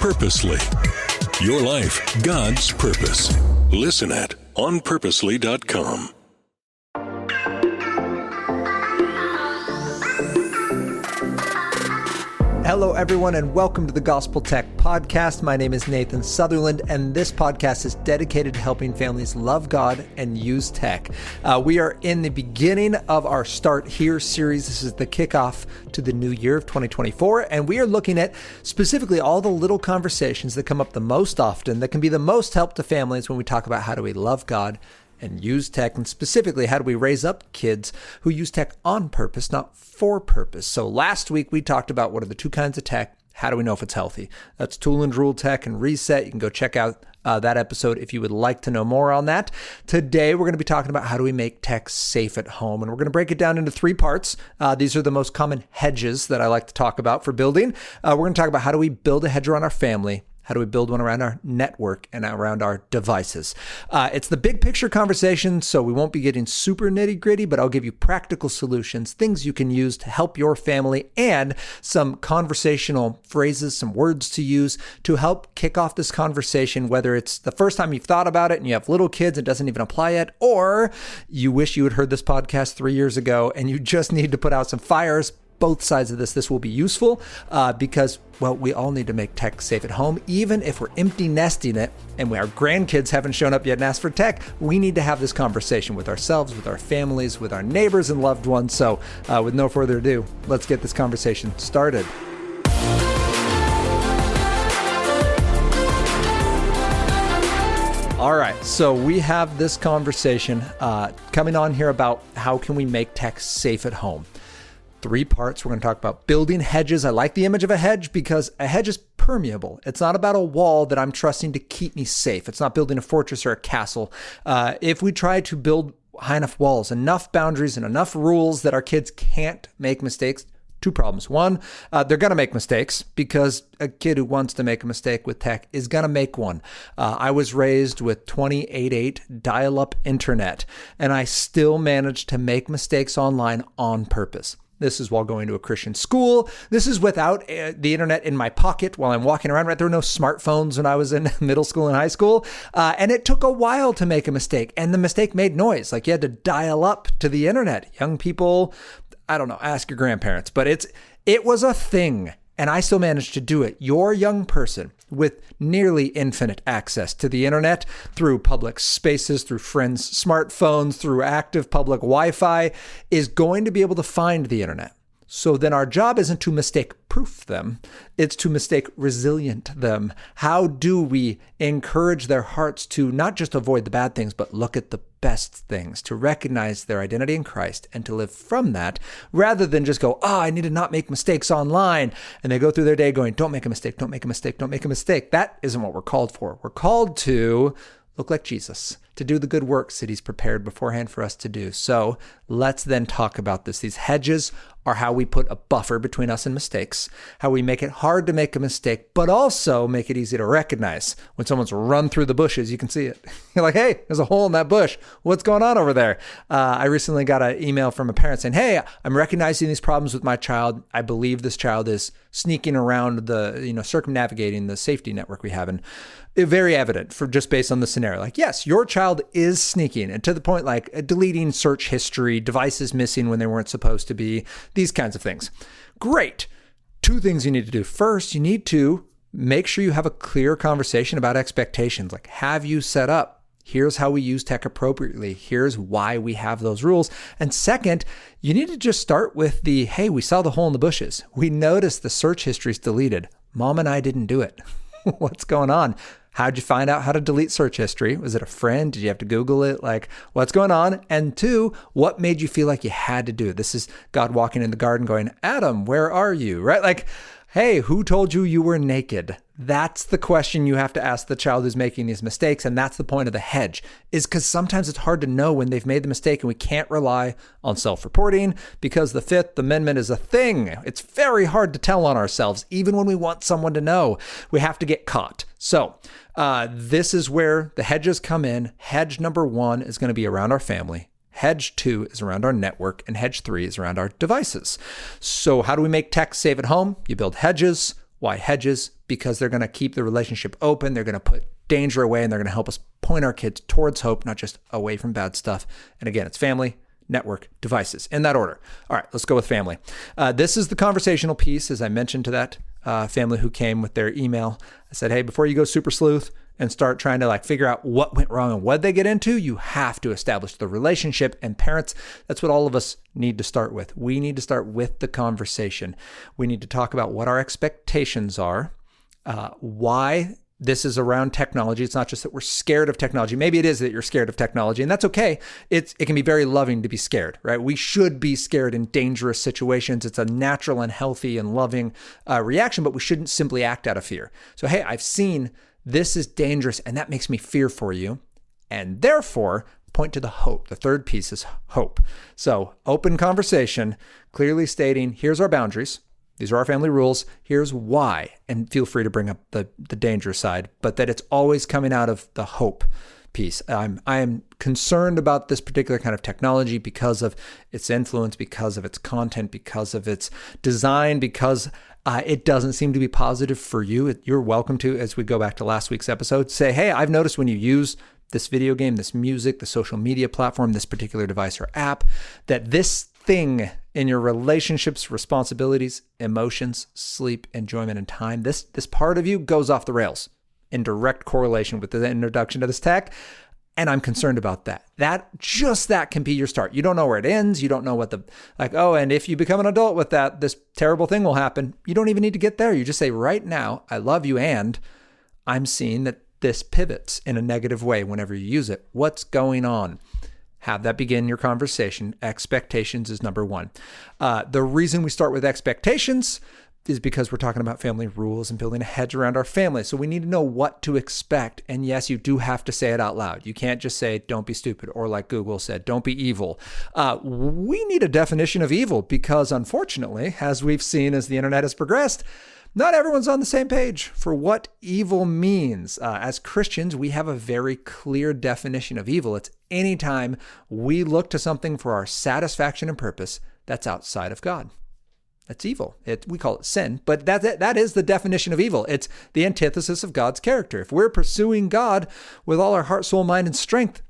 Purposely. Your life, God's purpose. Listen at onpurposely.com. Hello, everyone, and welcome to the Gospel Tech Podcast. My name is Nathan Sutherland, and this podcast is dedicated to helping families love God and use tech. We are in the beginning of our Start Here series. This is the kickoff to the new year of 2024, and we are looking at specifically all the little conversations that come up the most often that can be the most help to families when we talk about how do we love God and use tech, and specifically, how do we raise up kids who use tech on purpose, not for purpose. So last week, we talked about what are the two kinds of tech. How do we know if it's healthy? That's tool and rule tech and reset. You can go check out that episode if you would like to know more on that. Today, we're going to be talking about how do we make tech safe at home, and we're going to break it down into three parts. These are the most common hedges that I like to talk about for building. We're going to talk about how do we build a hedge around our family. How do we build one around our network and around our devices? It's the big picture conversation, so we won't be getting super nitty gritty, but I'll give you practical solutions, things you can use to help your family, and some conversational phrases, some words to use to help kick off this conversation, whether it's the first time you've thought about it and you have little kids, it doesn't even apply yet, or you wish you had heard this podcast 3 years ago and you just need to put out some fires. Both sides of this will be useful because, well, we all need to make tech safe at home. Even if we're empty nesting it and our grandkids haven't shown up yet and asked for tech, we need to have this conversation with ourselves, with our families, with our neighbors and loved ones. So with no further ado, let's get this conversation started. All right, so we have this conversation coming on here about how can we make tech safe at home. Three parts. We're going to talk about building hedges. I like the image of a hedge because a hedge is permeable. It's not about a wall that I'm trusting to keep me safe. It's not building a fortress or a castle. If we try to build high enough walls, enough boundaries, and enough rules that our kids can't make mistakes, two problems. One, they're going to make mistakes because a kid who wants to make a mistake with tech is going to make one. I was raised with 28.8 dial-up internet, and I still managed to make mistakes online on purpose. This is while going to a Christian school. This is without the internet in my pocket while I'm walking around. Right? There were no smartphones when I was in middle school and high school. And it took a while to make a mistake. And the mistake made noise. Like you had to dial up to the internet. Young people, I don't know, ask your grandparents. But it was a thing. And I still managed to do it. Your young person with nearly infinite access to the internet through public spaces, through friends' smartphones, through active public Wi-Fi is going to be able to find the internet. So then our job isn't to mistake-proof them, it's to mistake-resilient them. How do we encourage their hearts to not just avoid the bad things, but look at the best things, to recognize their identity in Christ and to live from that, rather than just go, I need to not make mistakes online. And they go through their day going, don't make a mistake, don't make a mistake, don't make a mistake. That isn't what we're called for. We're called to look like Jesus, to do the good works that he's prepared beforehand for us to do. So let's then talk about this. These hedges are how we put a buffer between us and mistakes, how we make it hard to make a mistake, but also make it easy to recognize. When someone's run through the bushes, you can see it. You're like, hey, there's a hole in that bush. What's going on over there? I recently got an email from a parent saying, hey, I'm recognizing these problems with my child. I believe this child is sneaking around circumnavigating the safety network we have. And very evident for just based on the scenario. Like, yes, your child is sneaking, and to the point like deleting search history, devices missing when they weren't supposed to be, these kinds of things. Great. Two things you need to do. First, you need to make sure you have a clear conversation about expectations. Like, have you set up? Here's how we use tech appropriately. Here's why we have those rules. And second, you need to just start with hey, we saw the hole in the bushes. We noticed the search history is deleted. Mom and I didn't do it. What's going on? How'd you find out how to delete search history? Was it a friend? Did you have to Google it? Like, what's going on? And two, what made you feel like you had to do it? This is God walking in the garden going, Adam, where are you? Right? Like, hey, who told you you were naked? That's the question you have to ask the child who's making these mistakes. And that's the point of the hedge, is because sometimes it's hard to know when they've made the mistake, and we can't rely on self-reporting because the Fifth Amendment is a thing. It's very hard to tell on ourselves, even when we want someone to know. We have to get caught. So this is where the hedges come in. Hedge number 1 is going to be around our family. Hedge 2 is around our network, and hedge 3 is around our devices. So how do we make tech safe at home? You build hedges. Why hedges? Because they're going to keep the relationship open. They're going to put danger away, and they're going to help us point our kids towards hope, not just away from bad stuff. And again, it's family, network, devices, in that order. All right, let's go with family. This is the conversational piece, as I mentioned to that family who came with their email. I said, hey, before you go super sleuth and start trying to figure out what went wrong and what they get into, you have to establish the relationship. And parents, that's what all of us need to start with. We need to start with the conversation. We need to talk about what our expectations are, why this is around technology. It's not just that we're scared of technology. Maybe it is that you're scared of technology, and that's okay. It can be very loving to be scared, right? We should be scared in dangerous situations. It's a natural and healthy and loving reaction, but we shouldn't simply act out of fear. So, hey, I've seen this is dangerous, and that makes me fear for you. And therefore, point to the hope. The third piece is hope. So, open conversation, clearly stating, here's our boundaries. These are our family rules. Here's why. And feel free to bring up the danger side, but that it's always coming out of the hope piece. I am concerned about this particular kind of technology because of its influence, because of its content, because of its design, because it doesn't seem to be positive for you. You're welcome to, as we go back to last week's episode, say, hey, I've noticed when you use this video game, this music, the social media platform, this particular device or app, that this thing in your relationships, responsibilities, emotions, sleep, enjoyment, and time, this part of you goes off the rails in direct correlation with the introduction to this tech. And I'm concerned about that. That can be your start. You don't know where it ends. You don't know what and if you become an adult with that, this terrible thing will happen. You don't even need to get there. You just say, right now, I love you, and I'm seeing that this pivots in a negative way whenever you use it. What's going on? Have that begin your conversation. Expectations is number one. The reason we start with expectations is because we're talking about family rules and building a hedge around our family. So we need to know what to expect. And yes, you do have to say it out loud. You can't just say, don't be stupid, or like Google said, don't be evil. We need a definition of evil because unfortunately, as we've seen as the internet has progressed, not everyone's on the same page for what evil means. As Christians, we have a very clear definition of evil. It's anytime we look to something for our satisfaction and purpose that's outside of God. That's evil. We call it sin, but that is the definition of evil. It's the antithesis of God's character. If we're pursuing God with all our heart, soul, mind, and strength,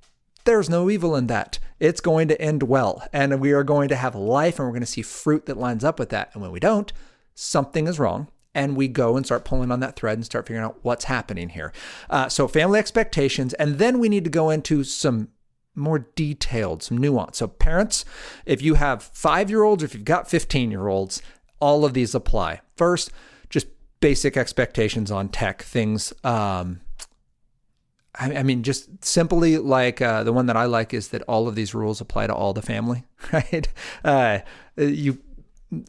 there's no evil in that. It's going to end well, and we are going to have life, and we're going to see fruit that lines up with that. And when we don't, something is wrong. And we go and start pulling on that thread and start figuring out what's happening here. So family expectations. And then we need to go into some more detailed, some nuance. So parents, if you have 5-year-olds, or if you've got 15-year-olds, all of these apply. First, just basic expectations on tech things. I mean, just simply the one that I like is that all of these rules apply to all the family, right?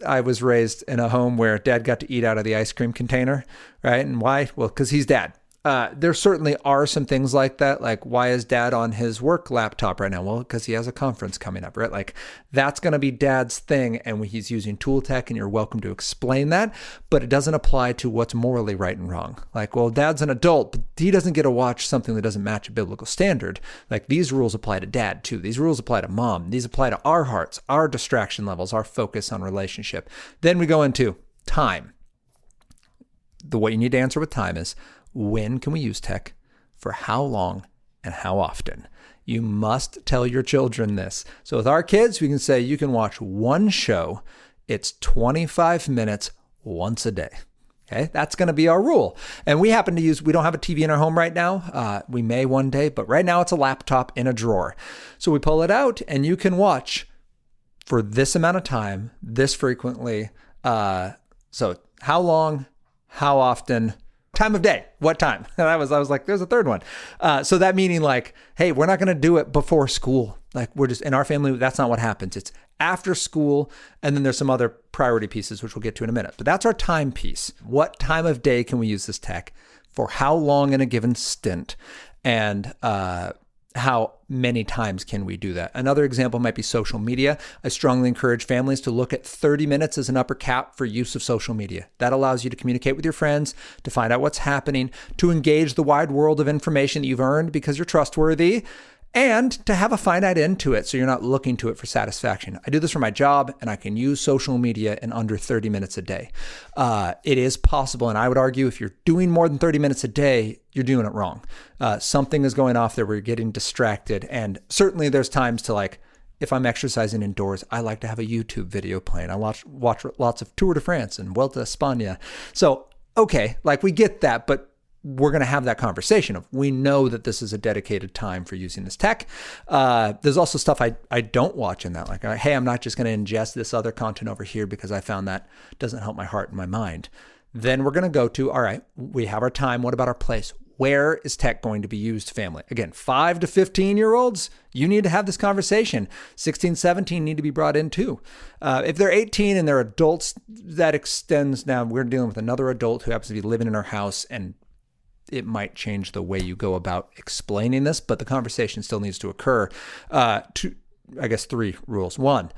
I was raised in a home where dad got to eat out of the ice cream container, right? And why? Well, because he's dad. There certainly are some things like that. Like, why is dad on his work laptop right now? Well, because he has a conference coming up, right? Like, that's going to be dad's thing. And he's using tool tech, and you're welcome to explain that. But it doesn't apply to what's morally right and wrong. Like, well, dad's an adult, but he doesn't get to watch something that doesn't match a biblical standard. Like, these rules apply to dad too. These rules apply to mom. These apply to our hearts, our distraction levels, our focus on relationship. Then we go into time. What you need to answer with time is, when can we use tech, for how long, and how often? You must tell your children this. So with our kids, we can say you can watch one show. It's 25 minutes once a day. Okay, that's going to be our rule. And we happen to we don't have a TV in our home right now. We may one day, but right now it's a laptop in a drawer. So we pull it out, and you can watch for this amount of time, this frequently. So how long, how often, time of day, what time? And I was like, there's a third one. So that meaning hey, we're not going to do it before school. We're just, in our family, that's not what happens. It's after school. And then there's some other priority pieces, which we'll get to in a minute. But that's our time piece. What time of day can we use this tech? For how long in a given stint? And how many times can we do that? Another example might be social media. I strongly encourage families to look at 30 minutes as an upper cap for use of social media. That allows you to communicate with your friends, to find out what's happening, to engage the wide world of information that you've earned because you're trustworthy, and to have a finite end to it so you're not looking to it for satisfaction. I do this for my job, and I can use social media in under 30 minutes a day. It is possible, and I would argue if you're doing more than 30 minutes a day, you're doing it wrong. Something is going off there where you're getting distracted, and certainly there's times to like, if I'm exercising indoors, I like to have a YouTube video playing. I watch lots of Tour de France and Vuelta a España. So, okay, like we get that, but we're going to have that conversation of we know that this is a dedicated time for using this tech. There's also stuff I don't watch in that. Like, hey, I'm not just going to ingest this other content over here because I found that doesn't help my heart and my mind. Then we're going to go to, all right, we have our time. What about our place? Where is tech going to be used, family? Again, 5 to 15-year-olds, you need to have this conversation. 16, 17 need to be brought in too. If they're 18 and they're adults, that extends. Now we're dealing with another adult who happens to be living in our house, and it might change the way you go about explaining this, but the conversation still needs to occur. I guess 3 rules. 1,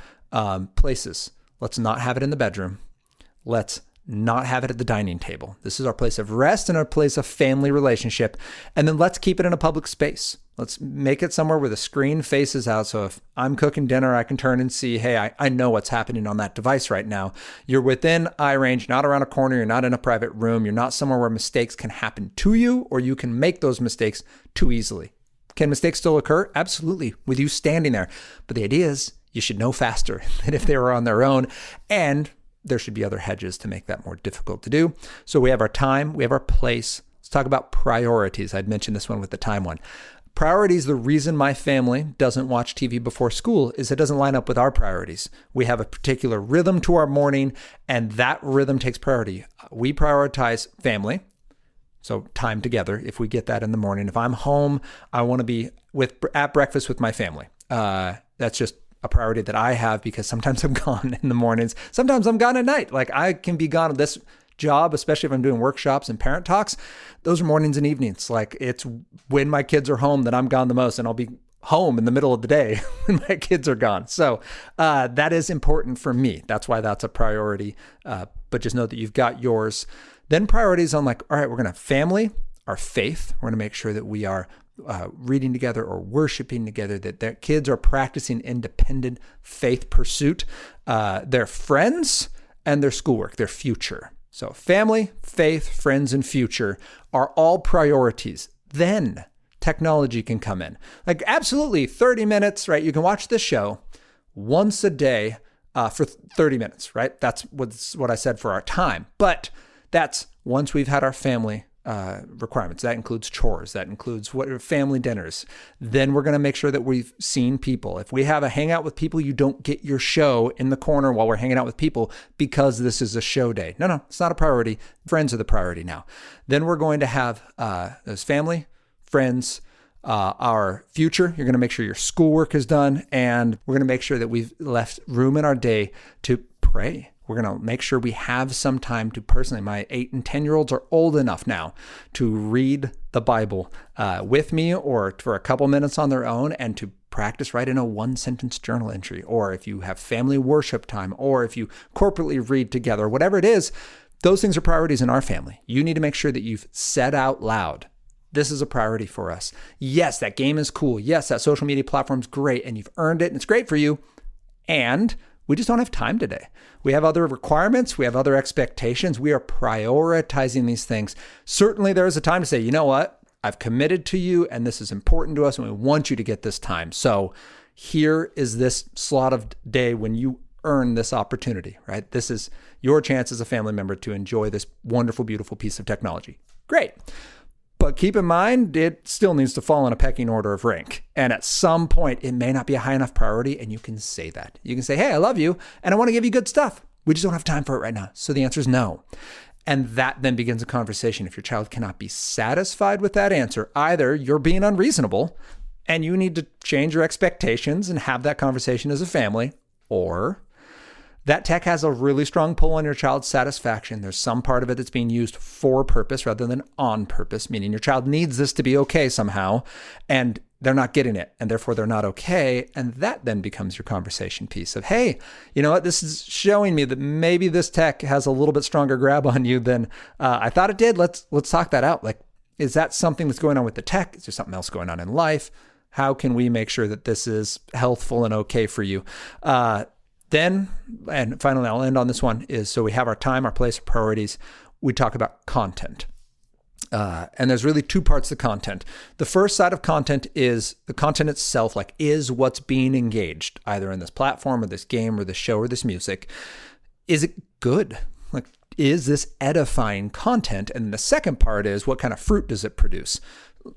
places. Let's not have it in the bedroom. Let's not have it at the dining table. This is our place of rest and our place of family relationship. And then let's keep it in a public space. Let's make it somewhere where the screen faces out. So if I'm cooking dinner, I can turn and see, hey, I know what's happening on that device right now. You're within eye range, not around a corner. You're not in a private room. You're not somewhere where mistakes can happen to you, or you can make those mistakes too easily. Can mistakes still occur? Absolutely, with you standing there. But the idea is you should know faster than if they were on their own. And there should be other hedges to make that more difficult to do. So we have our time, we have our place. Let's talk about priorities. I'd mentioned this one with the time one. Priorities, the reason my family doesn't watch TV before school is it doesn't line up with our priorities. We have a particular rhythm to our morning, and that rhythm takes priority. We prioritize family, so time together. If we get that in the morning, if I'm home, I want to be at breakfast with my family. That's just a priority that I have because sometimes I'm gone in the mornings. Sometimes I'm gone at night. Like I can be gone at this job, especially if I'm doing workshops and parent talks. Those are mornings and evenings. Like it's when my kids are home that I'm gone the most, and I'll be home in the middle of the day when my kids are gone. So that is important for me. That's why that's a priority. But just know that you've got yours. Then priorities on like, all right, we're going to family, our faith. We're going to make sure that we are reading together or worshiping together, that their kids are practicing independent faith pursuit, their friends and their schoolwork, their future. So family, faith, friends, and future are all priorities. Then technology can come in. Like absolutely 30 minutes, right? You can watch this show once a day for 30 minutes, right? That's what I said for our time. But that's once we've had our family requirements. That includes chores. That includes what family dinners. Then we're going to make sure that we've seen people. If we have a hangout with people, you don't get your show in the corner while we're hanging out with people because this is a show day. No, it's not a priority. Friends are the priority now. Then we're going to have those family, friends, our future. You're going to make sure your schoolwork is done, and we're going to make sure that we've left room in our day to pray. We're going to make sure we have some time to personally, my 8 and 10-year-olds are old enough now to read the Bible with me or for a couple minutes on their own and to practice writing a 1-sentence journal entry. Or if you have family worship time, or if you corporately read together, whatever it is, those things are priorities in our family. You need to make sure that you've said out loud, this is a priority for us. Yes, that game is cool. Yes, that social media platform's great and you've earned it and it's great for you. And we just don't have time today. We have other requirements. We have other expectations. We are prioritizing these things. Certainly there is a time to say, you know what? I've committed to you and this is important to us and we want you to get this time. So here is this slot of day when you earn this opportunity, right? This is your chance as a family member to enjoy this wonderful, beautiful piece of technology. Great. But keep in mind, it still needs to fall in a pecking order of rank. And at some point, it may not be a high enough priority, and you can say that. You can say, hey, I love you, and I want to give you good stuff. We just don't have time for it right now. So the answer is no. And that then begins a conversation. If your child cannot be satisfied with that answer, either you're being unreasonable, and you need to change your expectations and have that conversation as a family, or that tech has a really strong pull on your child's satisfaction. There's some part of it that's being used for purpose rather than on purpose, meaning your child needs this to be okay somehow, and they're not getting it, and therefore they're not okay. And that then becomes your conversation piece of, hey, you know what? This is showing me that maybe this tech has a little bit stronger grab on you than I thought it did. Let's talk that out. Like, is that something that's going on with the tech? Is there something else going on in life? How can we make sure that this is healthful and okay for you? Then, and finally, I'll end on this one, is so we have our time, our place, our priorities. We talk about content. And there's really two parts to content. The first side of content is the content itself, like is what's being engaged, either in this platform or this game or this show or this music. Is it good? Like, is this edifying content? And the second part is what kind of fruit does it produce?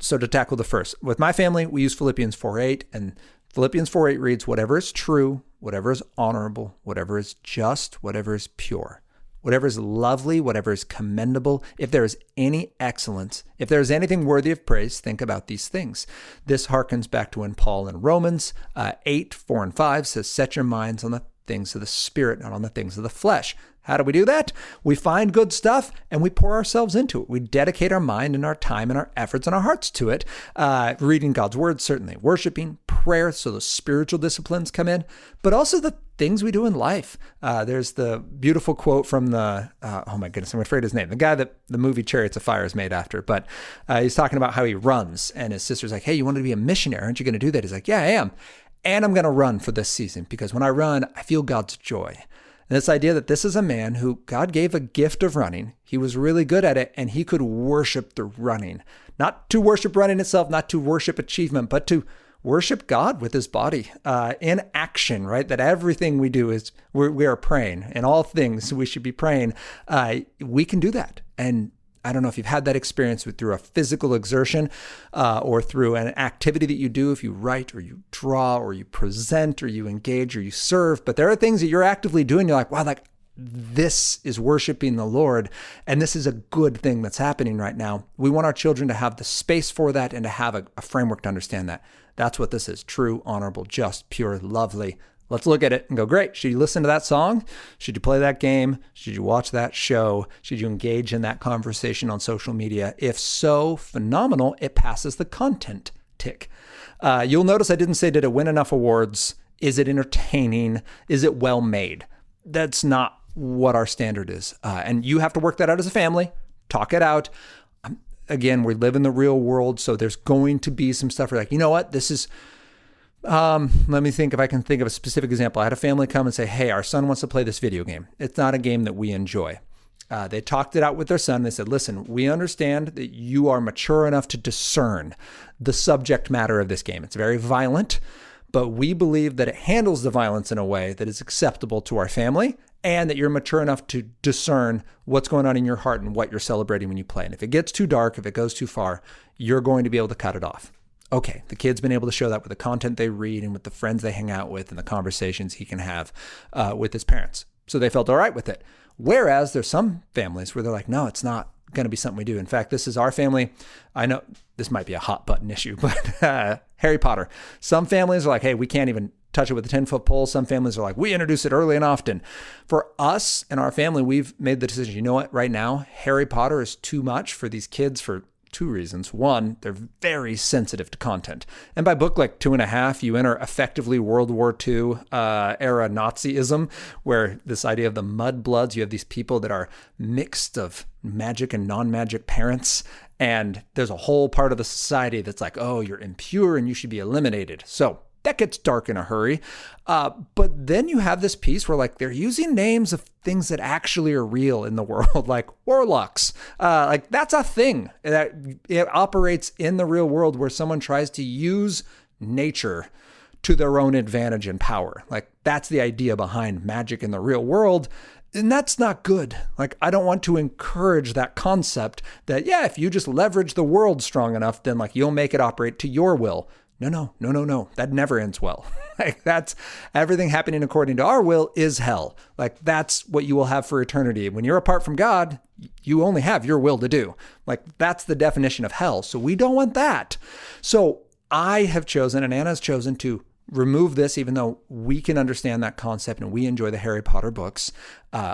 So to tackle the first, with my family, we use Philippians 4:8, and Philippians 4:8 reads, whatever is true, whatever is honorable, whatever is just, whatever is pure, whatever is lovely, whatever is commendable, if there is any excellence, if there is anything worthy of praise, think about these things. This harkens back to when Paul in Romans 8:4-5 says, set your minds on the things of the Spirit, not on the things of the flesh. How do we do that? We find good stuff and we pour ourselves into it. We dedicate our mind and our time and our efforts and our hearts to it. Reading God's word, certainly. Worshiping, prayer, so the spiritual disciplines come in, but also the things we do in life. There's the beautiful quote from oh my goodness, I'm afraid of his name, the guy that the movie Chariots of Fire is made after, but he's talking about how he runs, and his sister's like, hey, you want to be a missionary? Aren't you going to do that? He's like, yeah, I am. And I'm going to run for this season because when I run, I feel God's joy. And this idea that this is a man who God gave a gift of running. He was really good at it, and he could worship the running. Not to worship running itself, not to worship achievement, but to worship God with his body in action, right? That everything we do is we are praying. In all things, we should be praying. We can do that. And I don't know if you've had that experience through a physical exertion or through an activity that you do, if you write or you draw or you present or you engage or you serve, but there are things that you're actively doing. You're like, wow, like this is worshiping the Lord. And this is a good thing that's happening right now. We want our children to have the space for that and to have a framework to understand that. That's what this is. True, honorable, just, pure, lovely. Let's look at it and go, great. Should you listen to that song? Should you play that game? Should you watch that show? Should you engage in that conversation on social media? If so, phenomenal. It passes the content tick. You'll notice I didn't say, did it win enough awards? Is it entertaining? Is it well made? That's not what our standard is. And you have to work that out as a family. Talk it out. Again, we live in the real world, so there's going to be some stuff where like, you know what? This is... let me think if I can think of a specific example. I had a family come and say, hey, our son wants to play this video game. It's not a game that we enjoy. They talked it out with their son. They said, listen, we understand that you are mature enough to discern the subject matter of this game. It's very violent, but we believe that it handles the violence in a way that is acceptable to our family and that you're mature enough to discern what's going on in your heart and what you're celebrating when you play. And if it gets too dark, if it goes too far, you're going to be able to cut it off. Okay, the kid's been able to show that with the content they read and with the friends they hang out with and the conversations he can have with his parents. So they felt all right with it. Whereas there's some families where they're like, no, it's not going to be something we do. In fact, this is our family. I know this might be a hot button issue, but Harry Potter. Some families are like, hey, we can't even touch it with a 10-foot pole. Some families are like, we introduce it early and often. For us and our family, we've made the decision, you know what, right now, Harry Potter is too much for these kids for two reasons. One, they're very sensitive to content. And by book like 2.5, you enter effectively World War II era Nazism, where this idea of the mudbloods, you have these people that are mixed of magic and non-magic parents. And there's a whole part of the society that's like, oh, you're impure and you should be eliminated. So that gets dark in a hurry. But then you have this piece where like they're using names of things that actually are real in the world, like warlocks. Like that's a thing that it operates in the real world where someone tries to use nature to their own advantage and power. Like that's the idea behind magic in the real world. And that's not good. Like, I don't want to encourage that concept that, yeah, if you just leverage the world strong enough, then like you'll make it operate to your will. No. That never ends well. Like that's everything happening according to our will is hell. Like that's what you will have for eternity. When you're apart from God, you only have your will to do. Like that's the definition of hell. So we don't want that. So I have chosen, and Anna's chosen to remove this, even though we can understand that concept and we enjoy the Harry Potter books.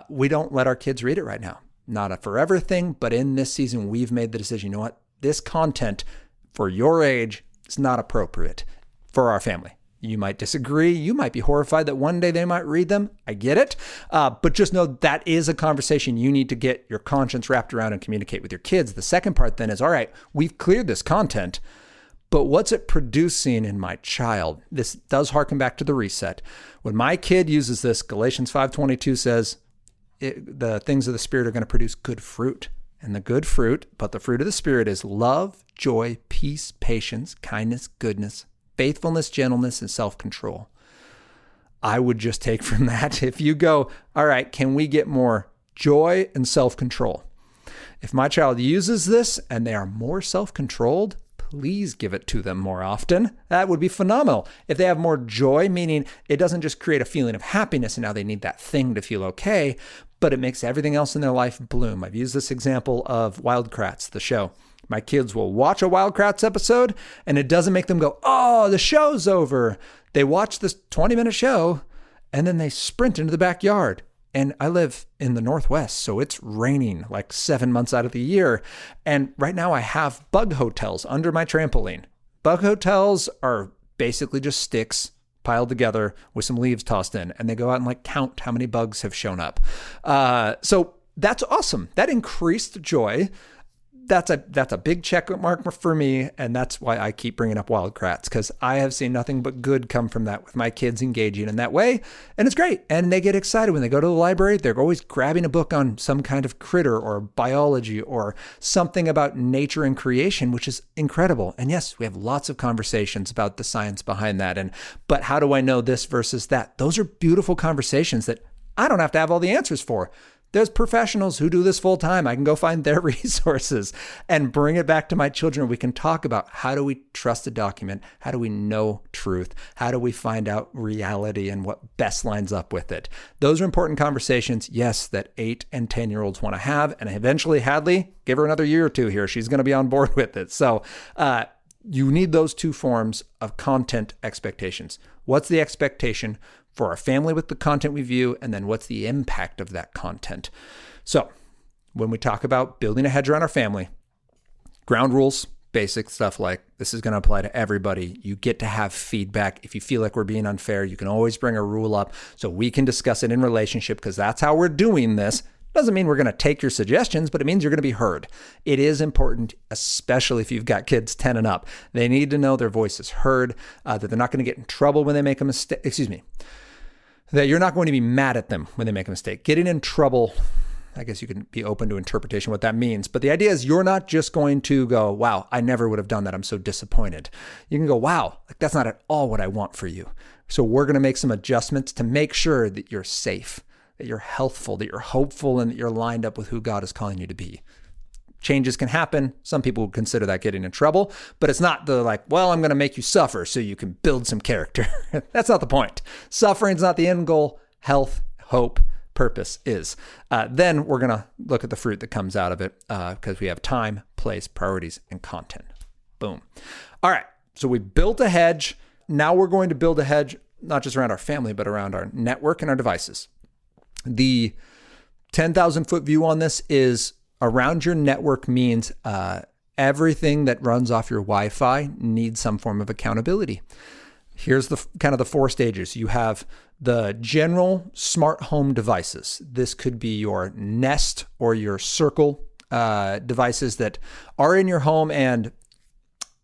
We don't let our kids read it right now. Not a forever thing, but in this season, we've made the decision, you know what? This content for your age, it's not appropriate for our family. You might disagree. You might be horrified that one day they might read them. I get it. But just know that is a conversation you need to get your conscience wrapped around and communicate with your kids. The second part then is, all right, we've cleared this content, but what's it producing in my child? This does harken back to the reset. When my kid uses this, Galatians 5:22 says, the things of the Spirit are going to produce good fruit. And the good fruit, but the fruit of the Spirit is love, joy, peace, patience, kindness, goodness, faithfulness, gentleness, and self-control. I would just take from that, if you go, all right, can we get more joy and self-control? If my child uses this and they are more self-controlled, please give it to them more often. That would be phenomenal. If they have more joy, meaning it doesn't just create a feeling of happiness and now they need that thing to feel okay, but it makes everything else in their life bloom. I've used this example of Wild Kratts, the show. My kids will watch a Wild Kratts episode and it doesn't make them go, oh, the show's over. They watch this 20-minute show and then they sprint into the backyard. And I live in the Northwest, so it's raining like 7 months out of the year. And right now I have bug hotels under my trampoline. Bug hotels are basically just sticks piled together with some leaves tossed in, and they go out and like count how many bugs have shown up. So that's awesome. That increased joy. That's a big check mark for me, and that's why I keep bringing up Wild Kratts, because I have seen nothing but good come from that with my kids engaging in that way, and it's great. And they get excited when they go to the library. They're always grabbing a book on some kind of critter or biology or something about nature and creation, which is incredible. And yes, we have lots of conversations about the science behind that. But how do I know this versus that? Those are beautiful conversations that I don't have to have all the answers for. There's professionals who do this full time. I can go find their resources and bring it back to my children. We can talk about how do we trust a document? How do we know truth? How do we find out reality and what best lines up with it? Those are important conversations, yes, that 8 and 10-year-olds want to have. And eventually, Hadley, give her another year or two here. She's going to be on board with it. So you need those two forms of content expectations. What's the expectation for our family with the content we view, and then what's the impact of that content? So when we talk about building a hedge around our family, ground rules, basic stuff like this is going to apply to everybody. You get to have feedback. If you feel like we're being unfair, you can always bring a rule up so we can discuss it in relationship, because that's how we're doing this. Doesn't mean we're going to take your suggestions, but it means you're going to be heard. It is important, especially if you've got kids 10 and up. They need to know their voice is heard, that they're not going to get in trouble when they make a mistake. That you're not going to be mad at them when they make a mistake. Getting in trouble, I guess you can be open to interpretation what that means. But the idea is you're not just going to go, wow, I never would have done that. I'm so disappointed. You can go, wow, like that's not at all what I want for you. So we're going to make some adjustments to make sure that you're safe, that you're healthful, that you're hopeful, and that you're lined up with who God is calling you to be. Changes can happen. Some people would consider that getting in trouble, but it's not the like, well, I'm going to make you suffer so you can build some character. That's not the point. Suffering's not the end goal. Health, hope, purpose is. Then we're going to look at the fruit that comes out of it because we have time, place, priorities, and content. Boom. All right. So we built a hedge. Now we're going to build a hedge, not just around our family, but around our network and our devices. The 10,000 foot view on this is around your network means everything that runs off your Wi-Fi needs some form of accountability. Here's the kind of the 4 stages. You have the general smart home devices. This could be your Nest or your Circle devices that are in your home, and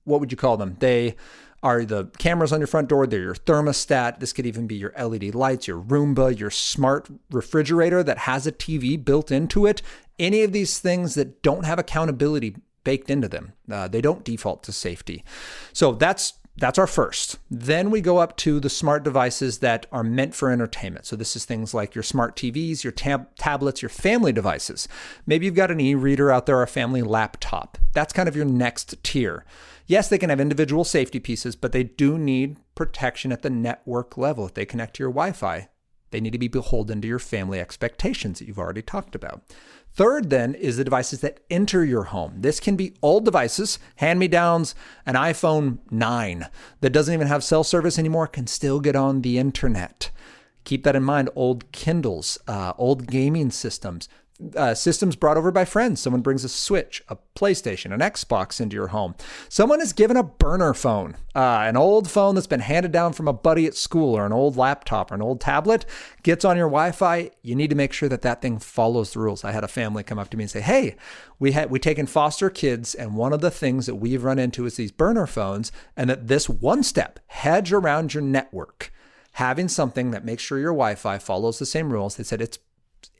what would you call them? They are the cameras on your front door. They're your thermostat. This could even be your LED lights, your Roomba, your smart refrigerator that has a TV built into it. Any of these things that don't have accountability baked into them, they don't default to safety. So that's our first. Then we go up to the smart devices that are meant for entertainment. So this is things like your smart TVs, your tablets, your family devices. Maybe you've got an e-reader out there or a family laptop. That's kind of your next tier. Yes, they can have individual safety pieces, but they do need protection at the network level. If they connect to your Wi-Fi, they need to be beholden to your family expectations that you've already talked about. Third, then, is the devices that enter your home. This can be old devices, hand-me-downs, an iPhone 9 that doesn't even have cell service anymore, can still get on the internet. Keep that in mind. Old Kindles, old gaming systems, systems brought over by friends. Someone brings a Switch, a PlayStation, an Xbox into your home. Someone is given a burner phone, an old phone that's been handed down from a buddy at school, or an old laptop or an old tablet, gets on your Wi-Fi. You need to make sure that that thing follows the rules. I had a family come up to me and say, hey, we take in foster kids, and one of the things that we've run into is these burner phones, and that this one step, hedge around your network, having something that makes sure your Wi-Fi follows the same rules. They said it's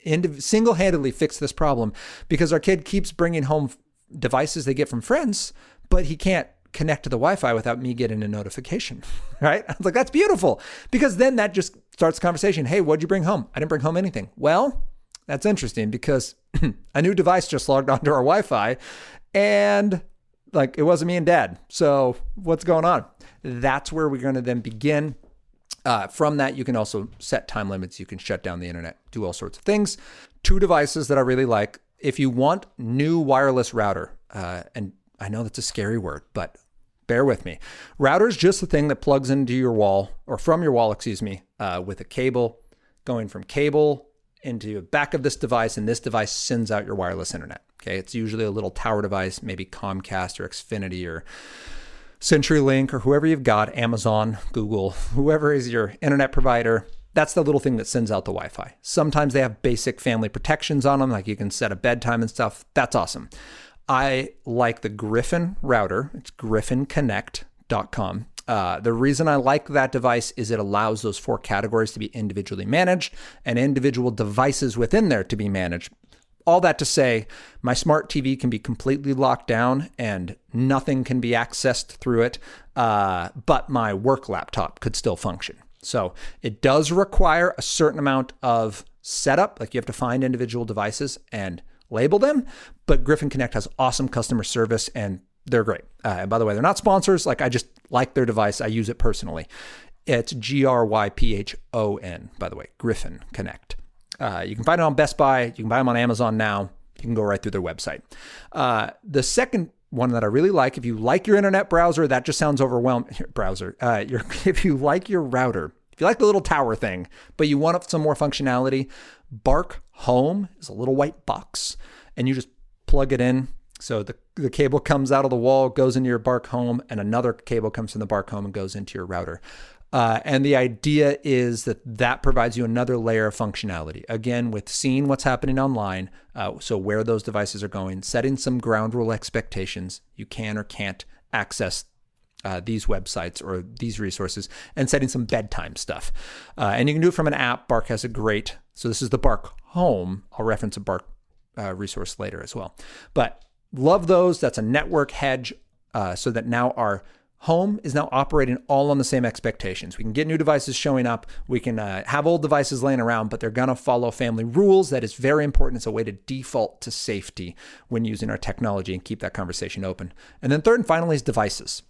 single-handedly fixed this problem, because our kid keeps bringing home devices they get from friends, but he can't connect to the Wi-Fi without me getting a notification, right? I was like, that's beautiful, because then that just starts the conversation. Hey, what'd you bring home? I didn't bring home anything. Well, that's interesting, because a new device just logged onto our Wi-Fi, and like, it wasn't me and dad. So what's going on? That's where we're going to then begin. From that, you can also set time limits. You can shut down the internet, do all sorts of things. 2 devices that I really like. If you want new wireless router, and I know that's a scary word, but bear with me. Router is just the thing that plugs into your wall, or from your wall, with a cable going from cable into the back of this device, and this device sends out your wireless internet. Okay, it's usually a little tower device, maybe Comcast or Xfinity or CenturyLink, or whoever you've got, Amazon, Google, whoever is your internet provider. That's the little thing that sends out the Wi-Fi. Sometimes they have basic family protections on them, like you can set a bedtime and stuff. That's awesome. I like the Griffin router. It's griffinconnect.com. The reason I like that device is it allows those 4 categories to be individually managed and individual devices within there to be managed. All that to say, my smart TV can be completely locked down and nothing can be accessed through it, but my work laptop could still function. So it does require a certain amount of setup, like you have to find individual devices and label them, but Griffin Connect has awesome customer service and they're great. And by the way, they're not sponsors. Like, I just like their device. I use it personally. It's GRYPHON, by the way, Griffin Connect. You can find it on Best Buy. You can buy them on Amazon now. You can go right through their website. The second one that I really like, if you like your internet browser, that just sounds overwhelming. If you like your router, if you like the little tower thing, but you want some more functionality, Bark Home is a little white box, and you just plug it in. So the cable comes out of the wall, goes into your Bark Home, and another cable comes from the Bark Home and goes into your router. And the idea is that provides you another layer of functionality. Again, with seeing what's happening online, so where those devices are going, setting some ground rule expectations, you can or can't access these websites or these resources, and setting some bedtime stuff. And you can do it from an app. Bark has so this is the Bark Home. I'll reference a Bark resource later as well. But love those. That's a network hedge, so that now our home is now operating all on the same expectations. We can get new devices showing up. We can have old devices laying around, but they're going to follow family rules. That is very important. It's a way to default to safety when using our technology and keep that conversation open. And then third and finally is devices.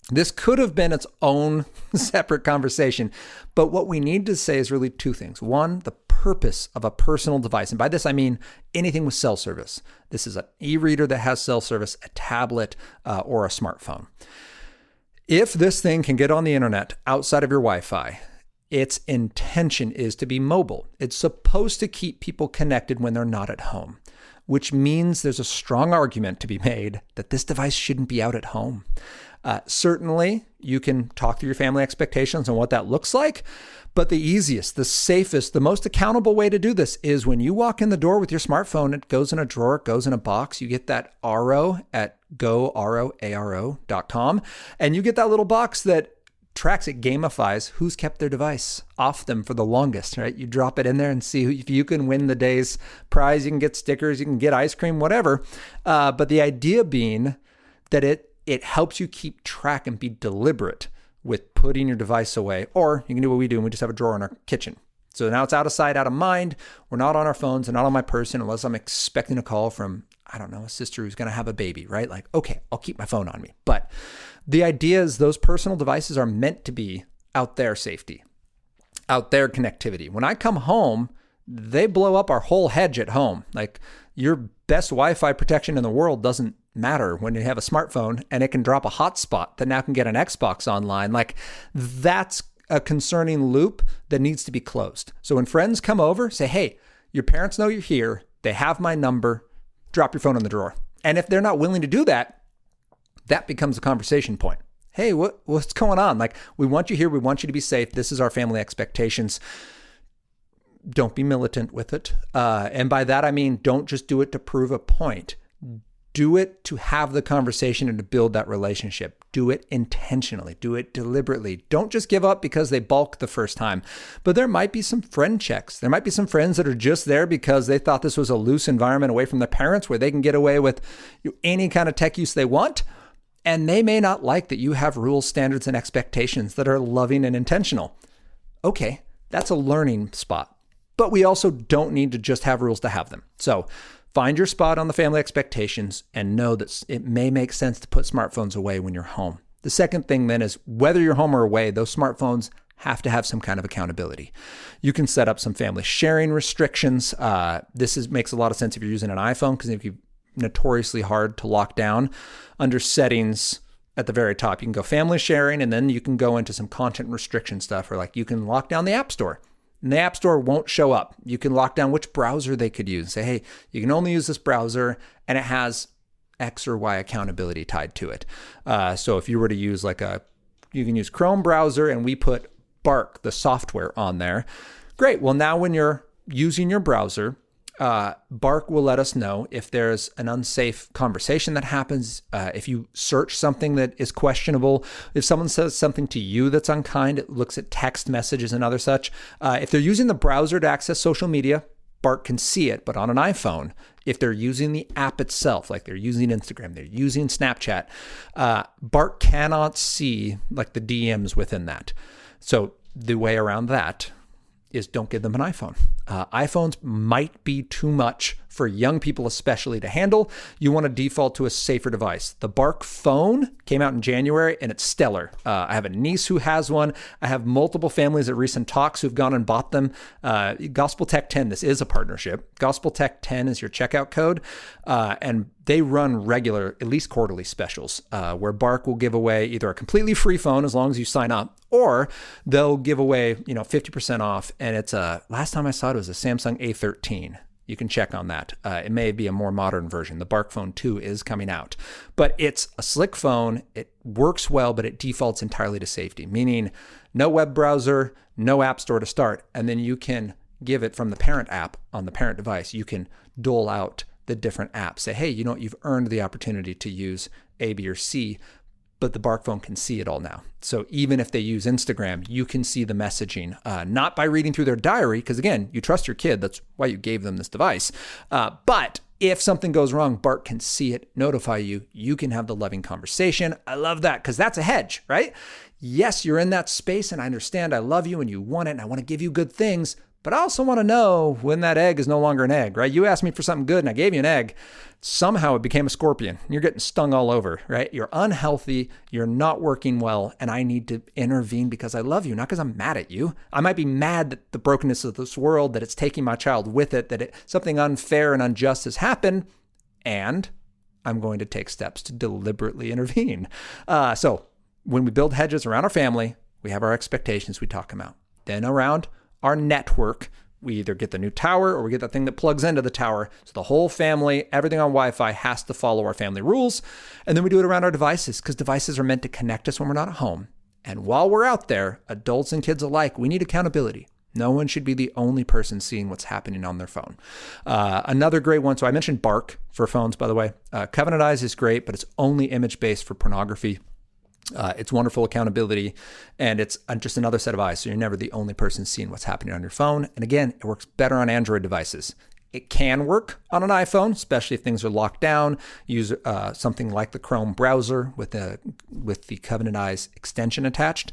This could have been its own separate conversation, but what we need to say is really 2 things. One, the purpose of a personal device. And by this, I mean anything with cell service. This is an e-reader that has cell service, a tablet, or a smartphone. If this thing can get on the internet outside of your Wi-Fi, its intention is to be mobile. It's supposed to keep people connected when they're not at home, which means there's a strong argument to be made that this device shouldn't be out at home. Certainly, you can talk through your family expectations and what that looks like, but the easiest, the safest, the most accountable way to do this is when you walk in the door with your smartphone, it goes in a drawer, it goes in a box, you get that RO at go.aro.com, and you get that little box that tracks, it gamifies who's kept their device off them for the longest, right? You drop it in there and see if you can win the day's prize. You can get stickers, you can get ice cream, whatever. But the idea being that it helps you keep track and be deliberate with putting your device away. Or you can do what we do and we just have a drawer in our kitchen. So now it's out of sight, out of mind. We're not on our phones and not on my person unless I'm expecting a call from, I don't know, a sister who's going to have a baby, right? Like, okay, I'll keep my phone on me. But the idea is those personal devices are meant to be out there safety, out there connectivity. When I come home, they blow up our whole hedge at home. Like, your best Wi-Fi protection in the world doesn't matter when you have a smartphone and it can drop a hotspot that now can get an Xbox online. Like, that's a concerning loop that needs to be closed. So when friends come over, say, hey, your parents know you're here. they have my number, drop your phone in the drawer. And if they're not willing to do that, that becomes a conversation point. Hey, what's going on? Like, we want you here. We want you to be safe. This is our family expectations. Don't be militant with it. And by that, I mean, don't just do it to prove a point. Do it to have the conversation and to build that relationship. Do it intentionally. Do it deliberately. Don't just give up because they balked the first time. But there might be some friend checks. There might be some friends that are just there because they thought this was a loose environment away from their parents where they can get away with any kind of tech use they want. And they may not like that you have rules, standards, and expectations that are loving and intentional. Okay, that's a learning spot. But we also don't need to just have rules to have them. So find your spot on the family expectations and know that it may make sense to put smartphones away when you're home. The second thing then is whether you're home or away, those smartphones have to have some kind of accountability. You can set up some family sharing restrictions. This makes a lot of sense if you're using an iPhone, because if you're notoriously hard to lock down, under settings at the very top, you can go family sharing, and then you can go into some content restriction stuff, or like you can lock down the App Store. And the App Store won't show up. You can lock down which browser they could use. Say, hey, you can only use this browser, and it has X or Y accountability tied to it. So if you were to use you can use Chrome browser, and we put Bark, the software, on there. Great. Well, now when you're using your browser, Bark will let us know if there's an unsafe conversation that happens, if you search something that is questionable, if someone says something to you that's unkind, it looks at text messages and other such. If they're using the browser to access social media, Bark can see it. But on an iPhone, if they're using the app itself, like they're using Instagram, they're using Snapchat, Bark cannot see like the DMs within that. So the way around that is don't give them an iPhone. iPhones might be too much for young people especially to handle. You want to default to a safer device. The Bark phone came out in January and it's stellar. I have a niece who has one. I have multiple families at recent talks who've gone and bought them. Gospel Tech 10, this is a partnership. Gospel Tech 10 is your checkout code. And they run regular, at least quarterly specials, where Bark will give away either a completely free phone as long as you sign up, or they'll give away 50% off. And it's last time I saw it was a Samsung A13. You can check on that. It may be a more modern version. The Bark Phone 2 is coming out. But it's a slick phone. It works well, but it defaults entirely to safety, meaning no web browser, no app store to start. And then you can give it from the parent app on the parent device. You can dole out the different apps. Say, hey, you've earned the opportunity to use A, B, or C, but the Bark phone can see it all now. So even if they use Instagram, you can see the messaging, not by reading through their diary, because again, you trust your kid. That's why you gave them this device. But if something goes wrong, Bark can see it, notify you. You can have the loving conversation. I love that because that's a hedge, right? Yes, you're in that space and I understand I love you and you want it and I want to give you good things. But I also want to know when that egg is no longer an egg, right? You asked me for something good and I gave you an egg. Somehow it became a scorpion. You're getting stung all over, right? You're unhealthy. You're not working well. And I need to intervene because I love you, not because I'm mad at you. I might be mad at the brokenness of this world, that it's taking my child with it, that something unfair and unjust has happened. And I'm going to take steps to deliberately intervene. So when we build hedges around our family, we have our expectations, we talk them out. Then around our network, we either get the new tower or we get the thing that plugs into the tower. So the whole family, everything on Wi-Fi has to follow our family rules. And then we do it around our devices because devices are meant to connect us when we're not at home. And while we're out there, adults and kids alike, we need accountability. No one should be the only person seeing what's happening on their phone. Another great one. So I mentioned Bark for phones, by the way. Covenant Eyes is great, but it's only image-based for pornography. It's wonderful accountability, and it's just another set of eyes. So you're never the only person seeing what's happening on your phone. And again, it works better on Android devices. It can work on an iPhone, especially if things are locked down. Use something like the Chrome browser with the Covenant Eyes extension attached.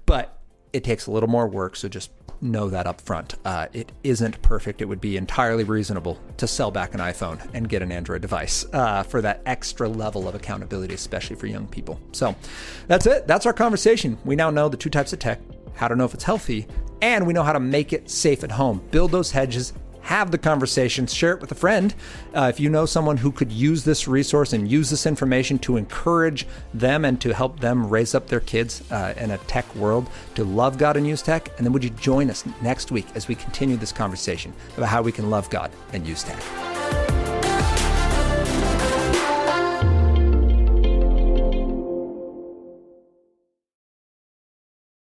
But it takes a little more work, so just know that up front. It isn't perfect. It would be entirely reasonable to sell back an iPhone and get an Android device for that extra level of accountability, especially for young people. So that's it. That's our conversation. We now know the two types of tech, how to know if it's healthy, and we know how to make it safe at home. Build those hedges, have the conversations, share it with a friend. If you know someone who could use this resource and use this information to encourage them and to help them raise up their kids in a tech world to love God and use tech, and then would you join us next week as we continue this conversation about how we can love God and use tech?